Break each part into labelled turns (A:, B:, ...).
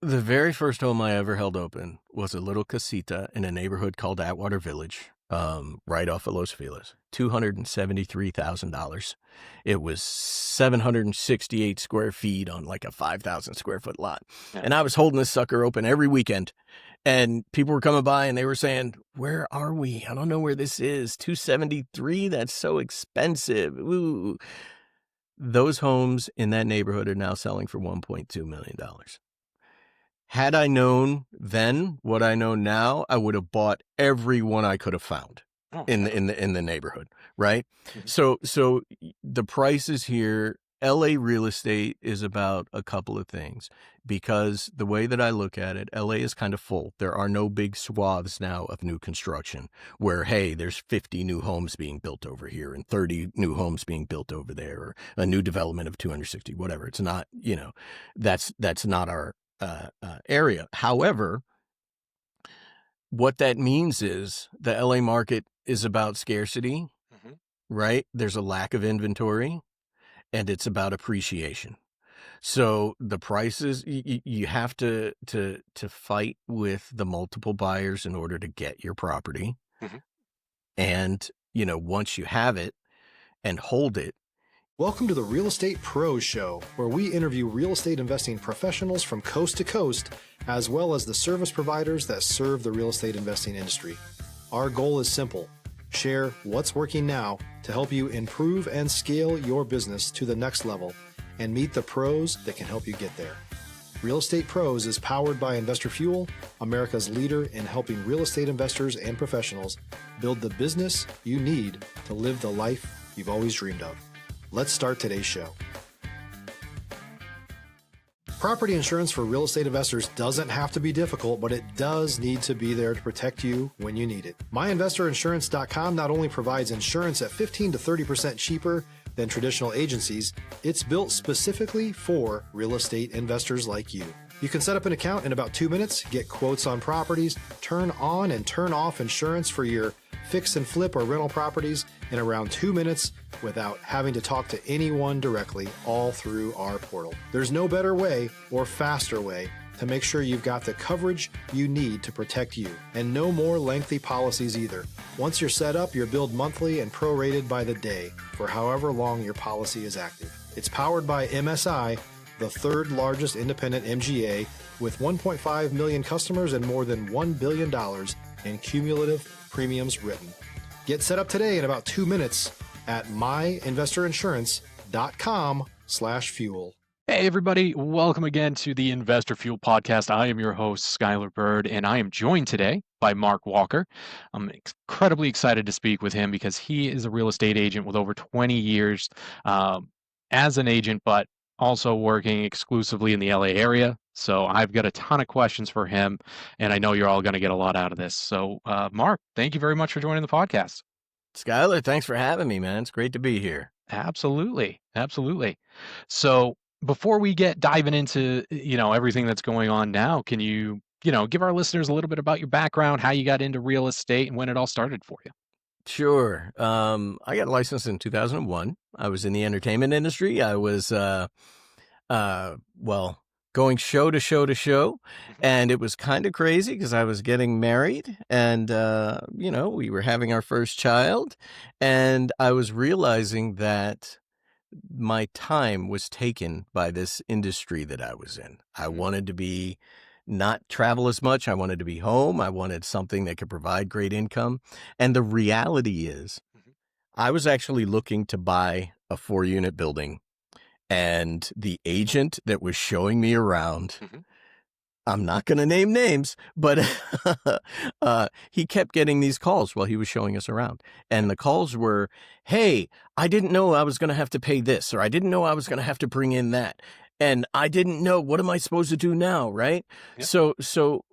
A: The very first home I ever held open was a little casita in a neighborhood called Atwater Village, right off of Los Feliz. $273,000. It was 768 square feet on like a 5,000 square foot lot.
B: Yeah.
A: And I was holding this sucker open every weekend. And people were coming by and they were saying, "Where are we? I don't know where this is. 273? That's so expensive." Ooh. Those homes in that neighborhood are now selling for $1.2 million. Had I known then what I know now, I would have bought every one I could have found in the neighborhood, right?
B: Mhm.
A: So the prices here, LA real estate is about a couple of things, because the way that I look at it, LA is kind of full. There are no big swaths now of new construction where, hey, there's 50 new homes being built over here and 30 new homes being built over there, or a new development of 260, whatever. It's not, that's not our area. However, what that means is the LA market is about scarcity,
B: Mhm.
A: right? There's a lack of inventory, and it's about appreciation. So the prices, you have to fight with the multiple buyers in order to get your property.
B: Mhm.
A: And, once you have it and hold it.
C: Welcome to the Real Estate Pros Show, where we interview real estate investing professionals from coast to coast, as well as the service providers that serve the real estate investing industry. Our goal is simple: share what's working now to help you improve and scale your business to the next level and meet the pros that can help you get there. Real Estate Pros is powered by Investor Fuel, America's leader in helping real estate investors and professionals build the business you need to live the life you've always dreamed of. Let's start today's show. Property insurance for real estate investors doesn't have to be difficult, but it does need to be there to protect you when you need it. MyInvestorInsurance.com not only provides insurance at 15 to 30% cheaper than traditional agencies, it's built specifically for real estate investors like you. You can set up an account in about 2 minutes, get quotes on properties, turn on and turn off insurance for your fix and flip or rental properties in around 2 minutes without having to talk to anyone directly, all through our portal. There's no better way or faster way to make sure you've got the coverage you need to protect you, and no more lengthy policies either. Once you're set up, you're billed monthly and prorated by the day for however long your policy is active. It's powered by MSI, the third largest independent MGA, with 1.5 million customers and more than $1 billion in cumulative premiums written. Get set up today in about 2 minutes at myinvestorinsurance.com/fuel.
B: Hey, everybody. Welcome again to the Investor Fuel Podcast. I am your host, Skylar Bird, and I am joined today by Mark Walker. I'm incredibly excited to speak with him because he is a real estate agent with over 20 years as an agent, but also working exclusively in the LA area. So I've got a ton of questions for him, and I know you're all going to get a lot out of this. So, Mark, thank you very much for joining the podcast.
A: Skylar, thanks for having me, man. It's great to be here.
B: Absolutely. Absolutely. So before we get diving into, everything that's going on now, can you, give our listeners a little bit about your background, how you got into real estate and when it all started for you?
A: Sure. I got licensed in 2001. I was in the entertainment industry. I was, going show to show to show.
B: Mhm.
A: And it was kind of crazy because I was getting married and, we were having our first child. And I was realizing that my time was taken by this industry that I was in. I
B: Mhm.
A: wanted to not travel as much. I wanted to be home. I wanted something that could provide great income. And the reality is,
B: Mhm.
A: I was actually looking to buy a 4-unit building, and the agent that was showing me around,
B: Mhm.
A: I'm not going to name names, but he kept getting these calls while he was showing us around. And the calls were, "Hey, I didn't know I was going to have to pay this, or I didn't know I was going to have to bring in that. And I didn't know, what am I supposed to do now?" Right?
B: Yeah.
A: So,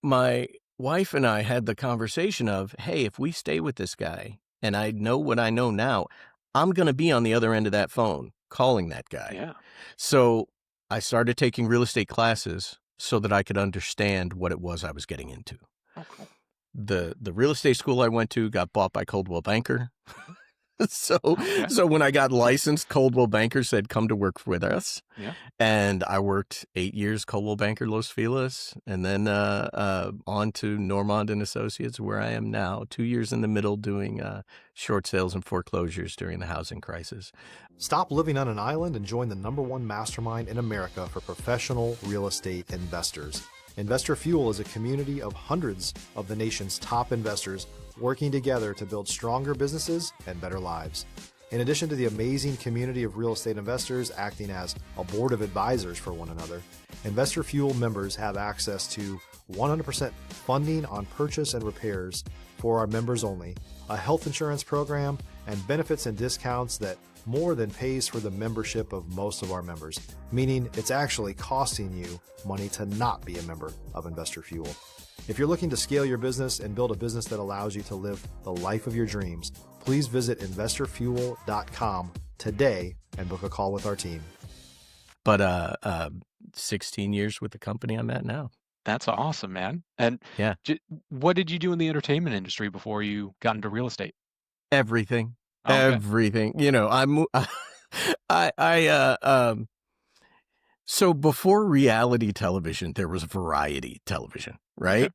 A: my wife and I had the conversation of, hey, if we stay with this guy and I know what I know now, I'm going to be on the other end of that phone calling that guy.
B: Yeah.
A: So I started taking real estate classes so that I could understand what it was I was getting into.
B: Oh, cool.
A: The real estate school I went to got bought by Coldwell Banker.
B: Mhm.
A: So,
B: Okay.
A: so when I got licensed, Coldwell Banker said, "Come to work with us."
B: Yeah.
A: And I worked 8 years Coldwell Banker Los Feliz, and then on to Normand and Associates, where I am now. 2 years in the middle doing short sales and foreclosures during the housing crisis.
C: Stop living on an island and join the #1 mastermind in America for professional real estate investors. Investor Fuel is a community of hundreds of the nation's top investors working together to build stronger businesses and better lives. In addition to the amazing community of real estate investors acting as a board of advisors for one another, Investor Fuel members have access to 100% funding on purchase and repairs for our members only, a health insurance program, and benefits and discounts that more than pays for the membership of most of our members, meaning it's actually costing you money to not be a member of Investor Fuel. If you're looking to scale your business and build a business that allows you to live the life of your dreams, please visit investorfuel.com today and book a call with our team.
A: But 16 years with the company I'm at now.
B: That's awesome, man. And
A: Yeah.
B: what did you do in the entertainment industry before you got into real estate?
A: Everything.
B: Okay.
A: Everything. So before reality television, there was variety television, right?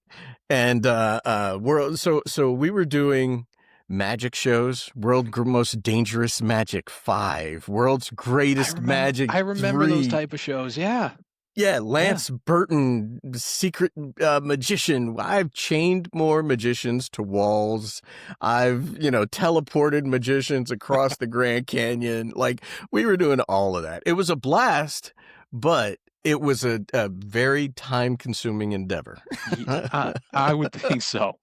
A: And so we were doing magic shows, Most Dangerous Magic 5, World's Greatest Magic
B: I remember
A: 3.
B: those type of shows. Yeah.
A: Yeah, Lance Burton, secret magician. I've chained more magicians to walls. I've, teleported magicians across the Grand Canyon. Like, we were doing all of that. It was a blast, but it was a very time-consuming endeavor.
B: I would think so.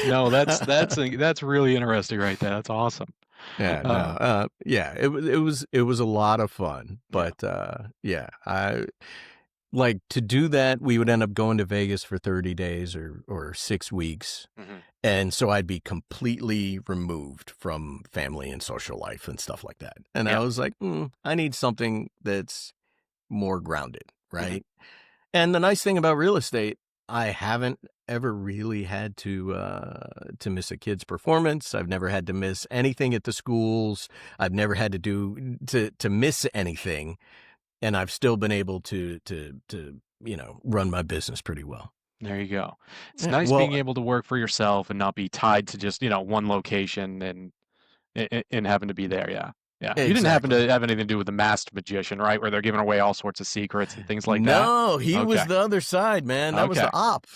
B: No, that's really interesting right there. That's awesome.
A: It was a lot of fun, but I like to do that. We would end up going to Vegas for 30 days or 6 weeks.
B: Mhm.
A: And so I'd be completely removed from family and social life and stuff like that. And I was like, I need something that's more grounded, right? And the nice thing about real estate, I haven't ever really had to miss a kid's performance. I've never had to miss anything at the schools. I've never had to miss anything, and I've still been able to run my business pretty well.
B: There you go. It's nice being able to work for yourself and not be tied to just, one location and having to be there. Yeah. Yeah. You didn't happen to have anything to do with the masked magician, right? Where they're giving away all sorts of secrets and things like that.
A: No, he was the other side, man. That was the op.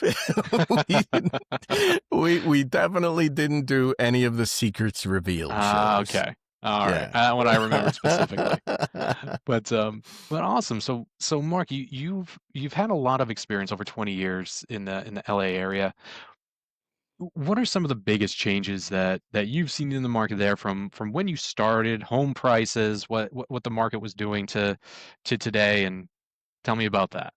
A: we definitely didn't do any of the secrets revealed shows.
B: Okay. All right. That one I remember specifically. But awesome. So Mark, you've had a lot of experience over 20 years in the LA area. What are some of the biggest changes that you've seen in the market there from when you started, home prices, what the market was doing to today, and tell me about that.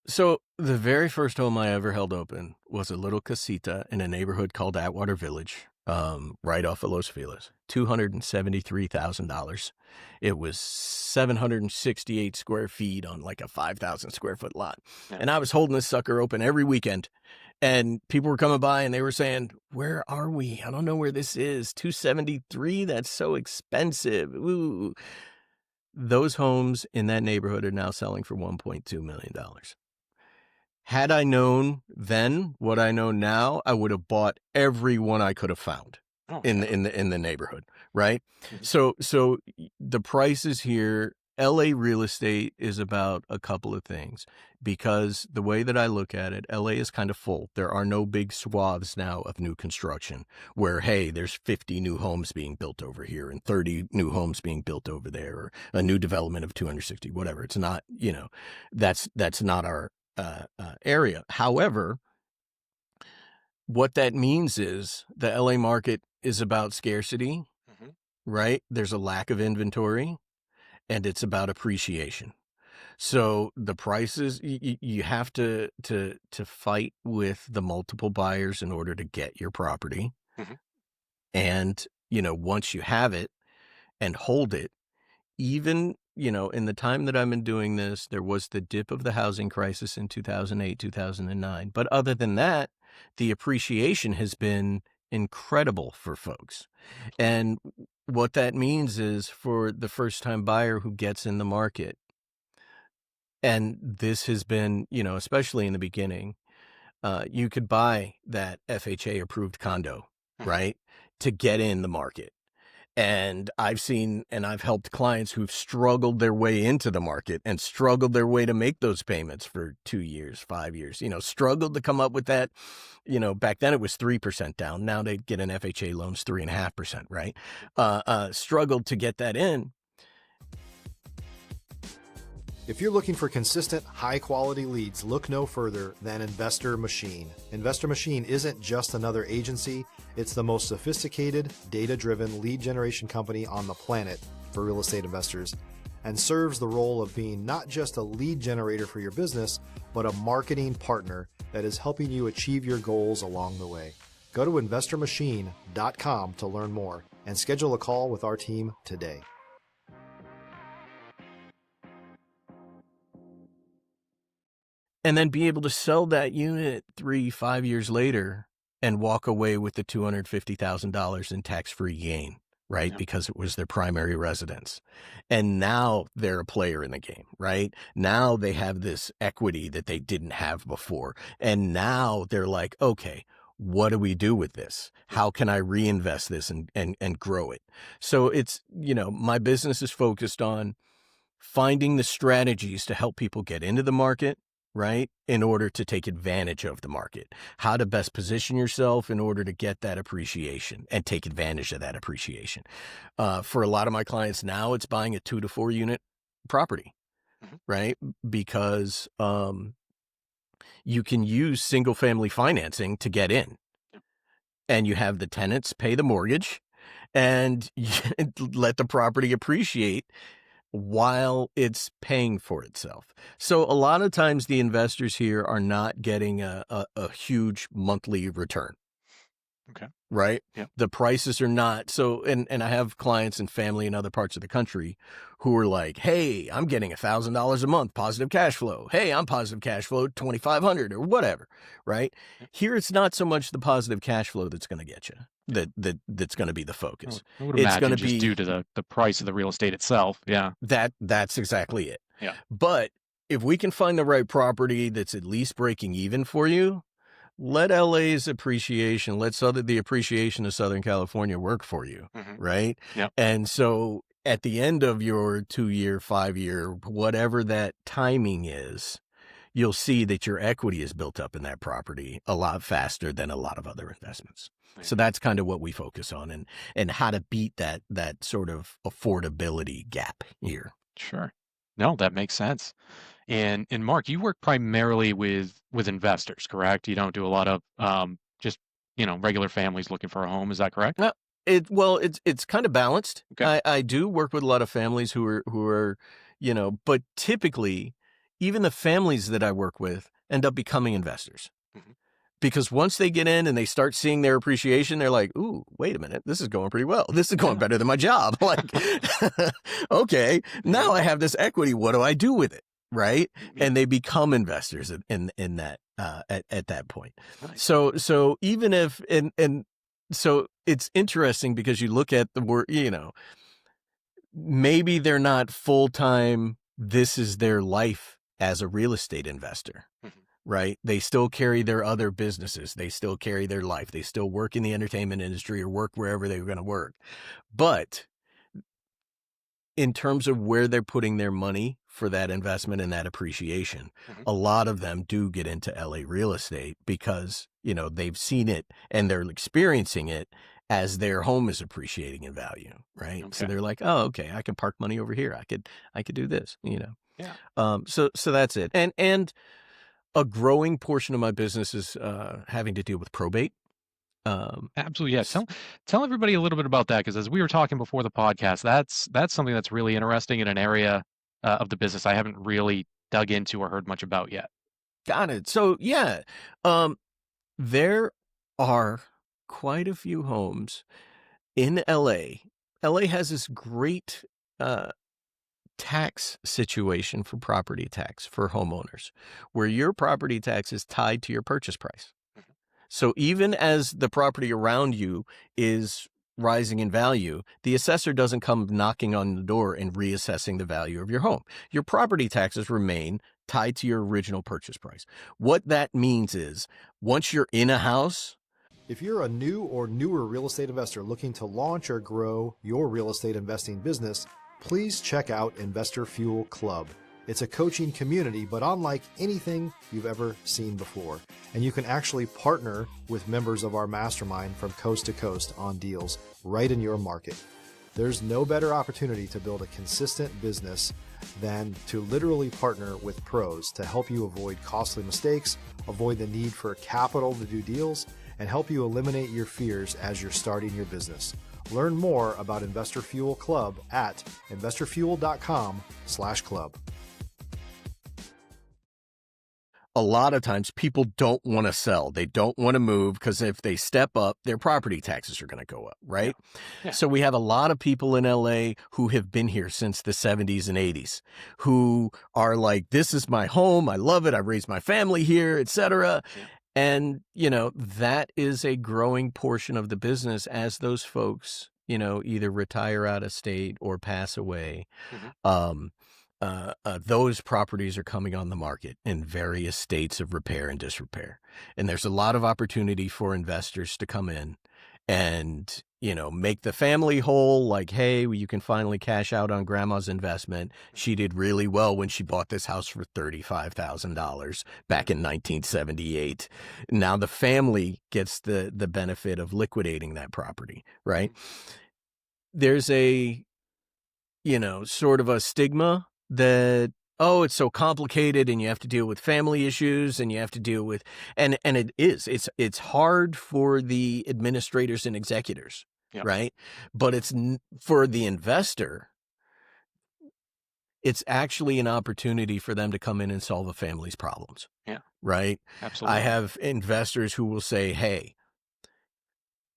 A: So the very first home I ever held open was a little casita in a neighborhood called Atwater Village, right off of Los Feliz, $273,000. It was 768 square feet on like a 5,000 square foot lot.
B: Yeah.
A: And I was holding this sucker open every weekend. And people were coming by and they were saying, "Where are we? I don't know where this is. 273? That's so expensive." Ooh. Those homes in that neighborhood are now selling for $1.2 million. Had I known then what I know now, I would have bought every one I could have found in the neighborhood, right? So the prices here, LA real estate is about a couple of things, because the way that I look at it, LA is kind of full. There are no big swaths now of new construction where, hey, there's 50 new homes being built over here and 30 new homes being built over there, or a new development of 260, whatever. It's not, that's not our area. However, what that means is the LA market is about scarcity, right? There's a lack of inventory, and it's about appreciation. So the prices, you have to fight with the multiple buyers in order to get your property. And, once you have it and hold it, even, in the time that I've been doing this, there was the dip of the housing crisis in 2008, 2009. But other than that, the appreciation has been incredible for folks. And what that means is for the first-time buyer who gets in the market, and this has been, especially in the beginning, you could buy that FHA-approved condo, right, to get in the market. And I've seen and I've helped clients who've struggled their way into the market and struggled their way to make those payments for 2 years, 5 years, struggled to come up with that. Back then it was 3% down. Now they get an FHA loans 3.5%, right? Struggled to get that in.
C: If you're looking for consistent, high-quality leads, look no further than Investor Machine. Investor Machine isn't just another agency. It's the most sophisticated, data-driven lead generation company on the planet for real estate investors, and serves the role of being not just a lead generator for your business, but a marketing partner that is helping you achieve your goals along the way. Go to investormachine.com to learn more and schedule a call with our team today.
A: And then be able to sell that unit 3-5 years later and walk away with the $250,000 in tax-free gain, right?
B: Yeah.
A: Because it was their primary residence. And now they're a player in the game, right? Now they have this equity that they didn't have before. And now they're like, okay, what do we do with this? How can I reinvest this and grow it? So it's, my business is focused on finding the strategies to help people get into the market, right? In order to take advantage of the market, how to best position yourself in order to get that appreciation and take advantage of that appreciation. For a lot of my clients now, it's buying a 2 to 4 unit property, right? Because you can use single family financing to get in, and you have the tenants pay the mortgage and let the property appreciate while it's paying for itself. So a lot of times the investors here are not getting a huge monthly return.
B: Okay.
A: Right?
B: Yeah.
A: The prices are not so, and I have clients and family in other parts of the country who are like, hey, I'm getting $1,000 a month positive cash flow. Hey, I'm positive cash flow $2,500 or whatever, right?
B: Yeah.
A: Here it's not so much the positive cash flow that's going to get you, that's going to be the focus.
B: I would
A: It's
B: imagine
A: going to
B: just
A: be
B: due to the price of the real estate itself. Yeah.
A: that's exactly it.
B: Yeah.
A: But if we can find the right property that's at least breaking even for you, let LA's appreciation, let the appreciation of Southern California work for you, right?
B: Yeah.
A: And so at the end of your 2-year, 5-year, whatever that timing is, you'll see that your equity is built up in that property a lot faster than a lot of other investments.
B: Right.
A: So that's kind of what we focus on, and how to beat that sort of affordability gap here.
B: Sure. No, that makes sense. And Mark, you work primarily with investors, correct? You don't do a lot of just regular families looking for a home. Is that correct?
A: It's kind of balanced.
B: Okay.
A: I do work with a lot of families who are but typically even the families that I work with end up becoming investors. Because once they get in and they start seeing their appreciation, they're like, ooh, wait a minute, this is going pretty well. This is going better than my job. Like, okay, now I have this equity. What do I do with it? Right? And they become investors in that at that point.
B: Nice.
A: So even if and so it's interesting because you look at the word, maybe they're not full-time, this is their life as a real estate investor. Right? They still carry their other businesses. They still carry their life. They still work in the entertainment industry or work wherever they're going to work. But in terms of where they're putting their money for that investment and that appreciation, a lot of them do get into LA real estate because, they've seen it and they're experiencing it as their home is appreciating in value. Right.
B: Okay.
A: So they're like, oh, okay, I can park money over here. I could do this,
B: Yeah.
A: So that's it. And a growing portion of my business is having to deal with probate.
B: Absolutely. Yeah. Tell everybody a little bit about that, because as we were talking before the podcast, that's something that's really interesting in an area of the business I haven't really dug into or heard much about yet.
A: Got it. So yeah, there are quite a few homes in LA. LA has this great tax situation for property tax for homeowners, where your property tax is tied to your purchase price. So even as the property around you is rising in value, the assessor doesn't come knocking on the door and reassessing the value of your home. Your property taxes remain tied to your original purchase price. What that means is once you're in a house,
C: If you're a new or newer real estate investor looking to launch or grow your real estate investing business, please check out Investor Fuel Club. It's a coaching community, but unlike anything you've ever seen before. And you can actually partner with members of our mastermind from coast to coast on deals right in your market. There's no better opportunity to build a consistent business than to literally partner with pros to help you avoid costly mistakes, avoid the need for capital to do deals, and help you eliminate your fears as you're starting your business. Learn more about Investor Fuel Club at investorfuel.com/club.
A: a lot of times people don't want to sell. They don't want to move because if they step up, their property taxes are going to go up, right?
B: Yeah.
A: So we have a lot of people in LA who have been here since the 70s and 80s who are like, this is my home. I love it. I raised my family here, etc.
B: Yeah.
A: And, that is a growing portion of the business as those folks, either retire out of state or pass away.
B: Mm-hmm.
A: Those properties are coming on the market in various states of repair and disrepair. And there's a lot of opportunity for investors to come in and, make the family whole, like, hey, you can finally cash out on grandma's investment. She did really well when she bought this house for $35,000 back in 1978. Now the family gets the benefit of liquidating that property, right? There's a, sort of a stigma that, oh, it's so complicated and you have to deal with family issues and you have to deal with, and it is, it's hard for the administrators and executors,
B: Yeah.
A: right? But it's for the investor, it's actually an opportunity for them to come in and solve a family's problems.
B: Yeah.
A: Right.
B: Absolutely.
A: I have investors who will say, hey,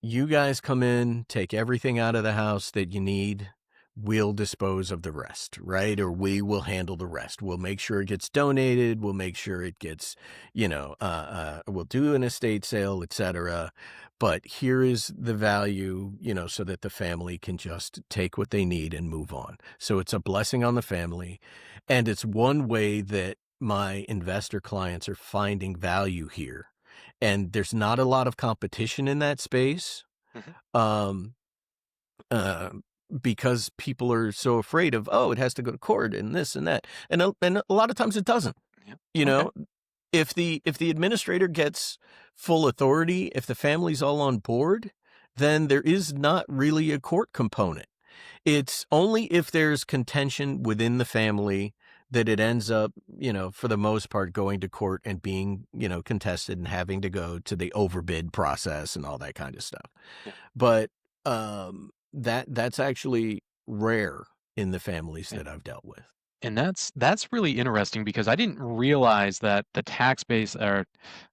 A: you guys come in, take everything out of the house that you need. We'll dispose of the rest, right? Or we will handle the rest. We'll make sure it gets donated. We'll make sure it gets, we'll do an estate sale, etc. But here is the value, so that the family can just take what they need and move on. So it's a blessing on the family. And it's one way that my investor clients are finding value here. And there's not a lot of competition in that space. Because people are so afraid of, it has to go to court and this and that. And a lot of times it doesn't.
B: Yeah.
A: If the administrator gets full authority, if the family's all on board, then there is not really a court component. It's only if there's contention within the family that it ends up, for the most part, going to court and being, contested and having to go to the overbid process and all that kind of stuff.
B: Yeah.
A: But that's actually rare in the families that I've dealt with.
B: And that's really interesting because I didn't realize that the tax base or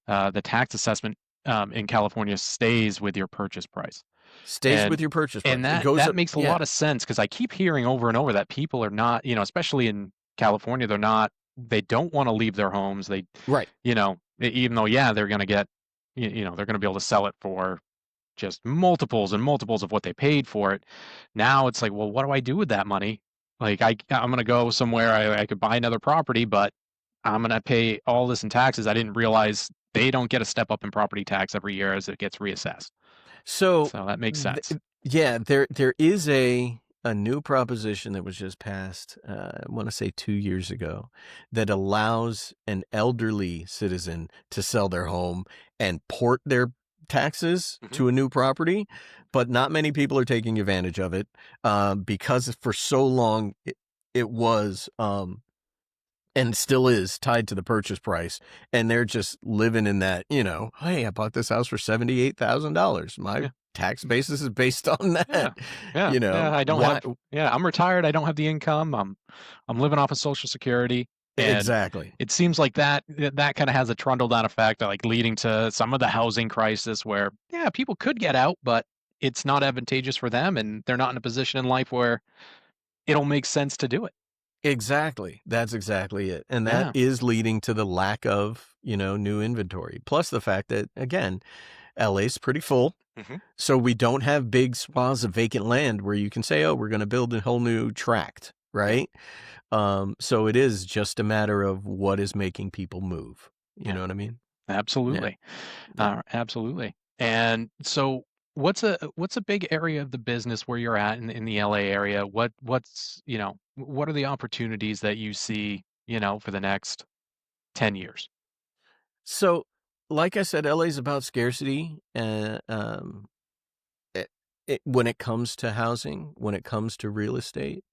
B: the tax assessment in California stays with your purchase price.
A: Stays with your purchase price.
B: And that makes a lot of sense because I keep hearing over and over that people are not, especially in California, they don't want to leave their homes. They,
A: right.
B: Even though, they're going to get, they're going to be able to sell it for just multiples and multiples of what they paid for it. Now it's like, well, what do I do with that money? Like I'm going to go somewhere, I could buy another property, but I'm going to pay all this in taxes. I didn't realize they don't get a step up in property tax every year as it gets reassessed. So that makes sense.
A: There is a new proposition that was just passed, I want to say 2 years ago, that allows an elderly citizen to sell their home and port their taxes to a new property, but not many people are taking advantage of it because for so long it was and still is tied to the purchase price, and they're just living in that, hey, I bought this house for $78,000. My tax basis is based on that.
B: I don't have. I'm retired. I don't have the income. I'm living off of Social Security. And
A: exactly.
B: It seems like that kind of has a trundle-down effect, like leading to some of the housing crisis where, people could get out, but it's not advantageous for them, and they're not in a position in life where it'll make sense to do it.
A: Exactly. That's exactly it. And that is leading to the lack of, new inventory. Plus the fact that, again, LA's pretty full.
B: Mm-hmm.
A: So we don't have big swaths of vacant land where you can say, oh, we're going to build a whole new tract, right? So it is just a matter of what is making people move. You know what I mean?
B: Absolutely. Absolutely. And so what's a big area of the business where you're at in the LA area? What's, what are the opportunities that you see, for the next 10 years?
A: So, like I said, LA is about scarcity. When it comes to housing, when it comes to real estate.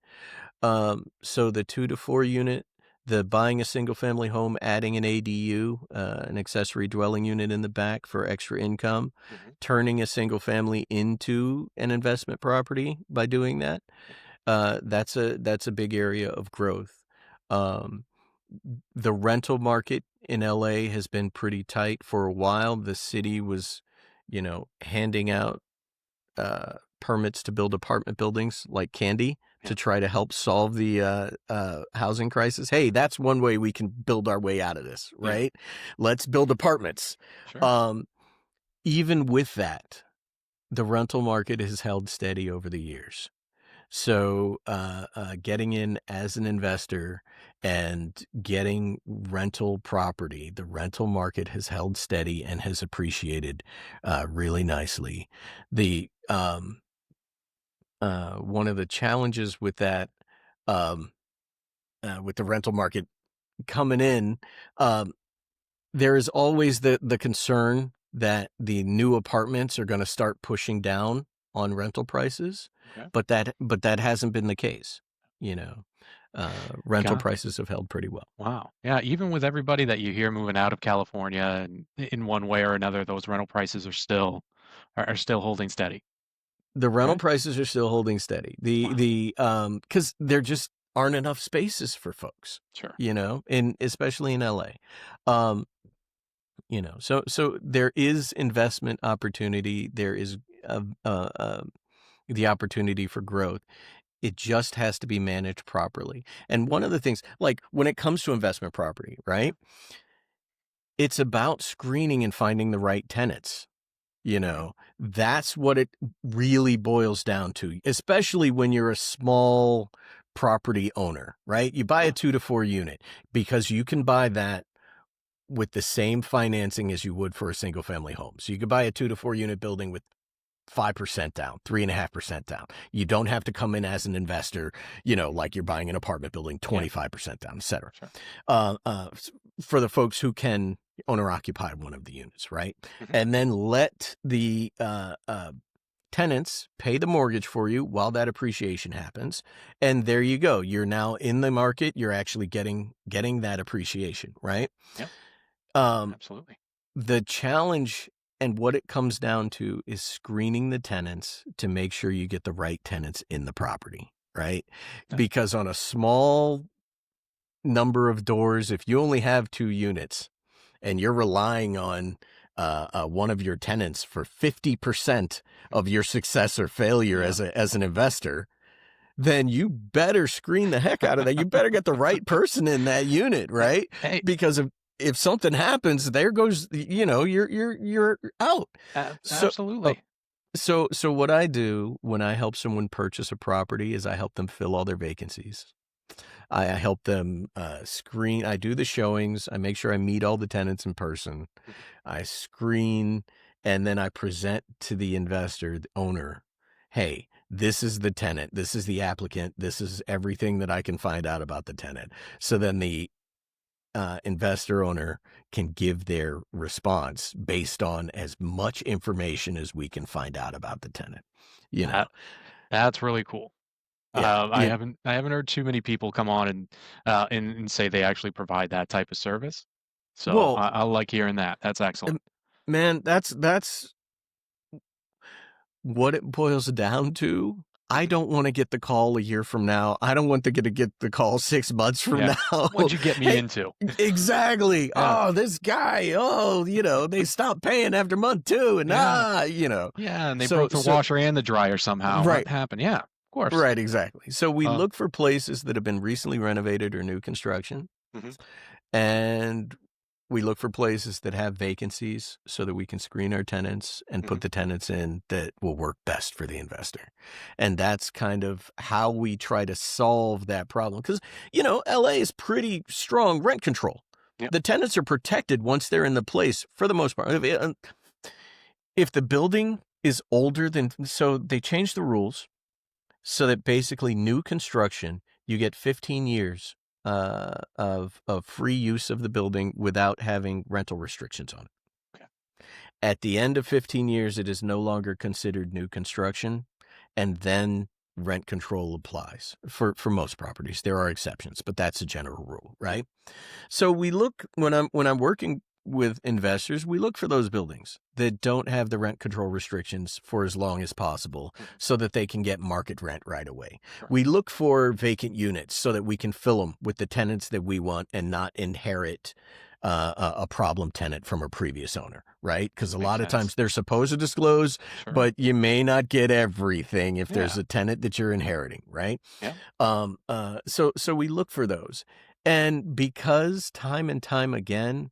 A: So the 2 to 4 unit, the buying a single family home, adding an ADU, an accessory dwelling unit in the back for extra income, turning a single family into an investment property by doing that. That's a big area of growth. The rental market in LA has been pretty tight for a while. The city was, handing out permits to build apartment buildings like candy to try to help solve the housing crisis. Hey, that's one way we can build our way out of this, right? Let's build apartments.
B: Sure.
A: Even with that, the rental market has held steady over the years. So getting in as an investor and getting rental property, the rental market has held steady and has appreciated really nicely. The one of the challenges with that, with the rental market coming in, there is always the concern that the new apartments are going to start pushing down on rental prices, but that hasn't been the case. Rental prices have held pretty well.
B: Wow. Yeah, even with everybody that you hear moving out of California, and in one way or another, those rental prices are still holding steady.
A: The rental prices are still holding steady. Because there just aren't enough spaces for folks.
B: Sure.
A: Especially in LA. So there is investment opportunity. There is the opportunity for growth. It just has to be managed properly. And one of the things, like when it comes to investment property, right? It's about screening and finding the right tenants. That's what it really boils down to, especially when you're a small property owner, right? You buy a 2 to 4 unit because you can buy that with the same financing as you would for a single family home. So you could buy a 2 to 4 unit building with 5% down, 3.5% down. You don't have to come in as an investor, like you're buying an apartment building, 25% down, et cetera. Sure. For the folks who can owner occupy one of the units, right? And then let the tenants pay the mortgage for you while that appreciation happens. And there you go. You're now in the market. You're actually getting that appreciation, right?
B: Yep. Absolutely.
A: The challenge and what it comes down to is screening the tenants to make sure you get the right tenants in the property, right? Because on a small number of doors, if you only have 2 units and you're relying on one of your tenants for 50% of your success or failure as an investor, then you better screen the heck out of that. You better get the right person in that unit, right?
B: Hey.
A: Because if something happens, there goes, you're out.
B: Absolutely.
A: So what I do when I help someone purchase a property is I help them fill all their vacancies. I help them screen. I do the showings. I make sure I meet all the tenants in person. I screen, and then I present to the investor, the owner, hey, this is the tenant. This is the applicant. This is everything that I can find out about the tenant. So then the investor owner can give their response based on as much information as we can find out about the tenant.
B: That's really cool. I haven't heard too many people come on and say they actually provide that type of service. So I like hearing that. That's excellent.
A: Man, that's what it boils down to. I don't want to get the call a year from now. I don't want to get the call 6 months from now.
B: What'd you get me into?
A: Exactly. Oh, this guy. Oh, they stopped paying after month 2, and
B: Yeah, and they broke the washer and the dryer somehow.
A: Right.
B: What happened? Yeah, of course.
A: Right, exactly. So we look for places that have been recently renovated or new construction, and We look for places that have vacancies so that we can screen our tenants and put the tenants in that will work best for the investor. And that's kind of how we try to solve that problem. Because, LA is pretty strong rent control.
B: Yep.
A: The tenants are protected once they're in the place for the most part. If the building is older so they changed the rules so that basically new construction, you get 15 years of free use of the building without having rental restrictions on it.
B: Okay.
A: At the end of 15 years, it is no longer considered new construction, and then rent control applies for most properties. There are exceptions, but that's a general rule, right? So we look when I'm working with investors, we look for those buildings that don't have the rent control restrictions for as long as possible so that they can get market rent right away.
B: Sure.
A: We look for vacant units so that we can fill them with the tenants that we want and not inherit a problem tenant from a previous owner, right? Because a lot of times they're supposed to disclose,
B: Sure.
A: but you may not get everything if there's a tenant that you're inheriting, right?
B: Yeah.
A: So we look for those. And because time and time again,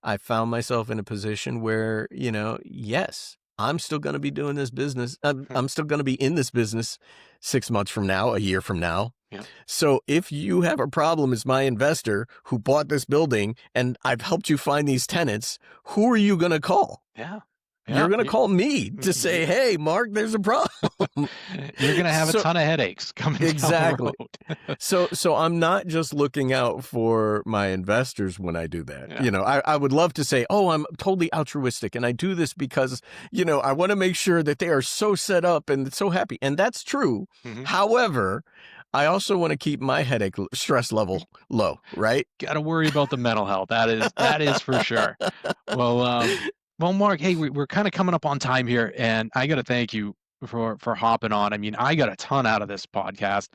A: I found myself in a position where, yes, I'm still going to be doing this business. I'm still going to be in this business 6 months from now, a year from now.
B: Yeah.
A: So if you have a problem as my investor who bought this building and I've helped you find these tenants, who are you going to call?
B: Yeah.
A: You're going to call me to say, hey, Mark, there's a problem.
B: You're going to have a ton of headaches coming down the road.
A: So I'm not just looking out for my investors when I do that.
B: Yeah.
A: I would love to say, oh, I'm totally altruistic and I do this because, I want to make sure that they are so set up and so happy. And that's true.
B: Mm-hmm.
A: However, I also want to keep my stress level low, right?
B: Got to worry about the mental health. That is for sure. Well, Mark, hey, we're kind of coming up on time here, and I got to thank you for hopping on. I mean, I got a ton out of this podcast.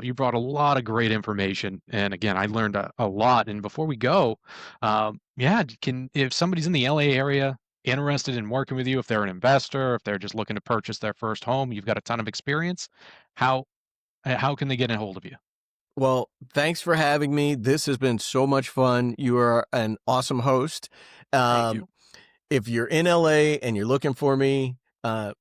B: You brought a lot of great information, and again, I learned a lot. And before we go, if somebody's in the LA area interested in working with you, if they're an investor, if they're just looking to purchase their first home, you've got a ton of experience. How can they get a hold of you?
A: Well, thanks for having me. This has been so much fun. You are an awesome host.
B: Thank you.
A: If you're in LA and you're looking for me,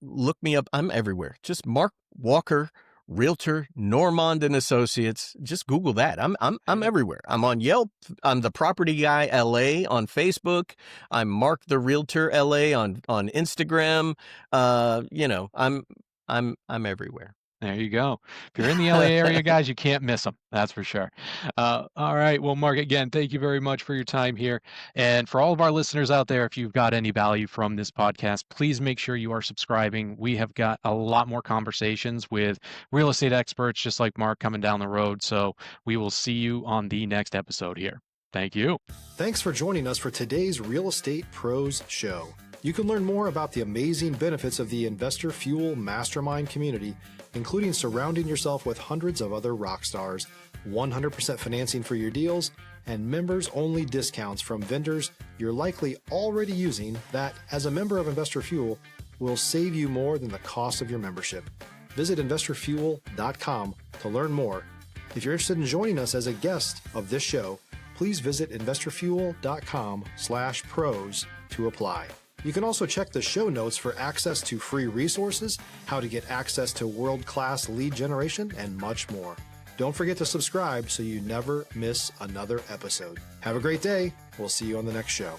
A: look me up. I'm everywhere. Just Mark Walker, Realtor, Normand and Associates. Just Google that. I'm everywhere. I'm on Yelp. I'm the Property Guy LA on Facebook. I'm Mark the Realtor LA on Instagram. I'm everywhere.
B: There you go. If you're in the LA area, guys, you can't miss them. That's for sure. All right. Well, Mark, again, thank you very much for your time here. And for all of our listeners out there, if you've got any value from this podcast, please make sure you are subscribing. We have got a lot more conversations with real estate experts, just like Mark, coming down the road. So we will see you on the next episode here. Thank you.
C: Thanks for joining us for today's Real Estate Pros Show. You can learn more about the amazing benefits of the Investor Fuel Mastermind community, including surrounding yourself with hundreds of other rock stars, 100% financing for your deals, and members-only discounts from vendors you're likely already using that, as a member of Investor Fuel, will save you more than the cost of your membership. Visit investorfuel.com to learn more. If you're interested in joining us as a guest of this show, please visit investorfuel.com/pros to apply. You can also check the show notes for access to free resources, how to get access to world-class lead generation, and much more. Don't forget to subscribe so you never miss another episode. Have a great day. We'll see you on the next show.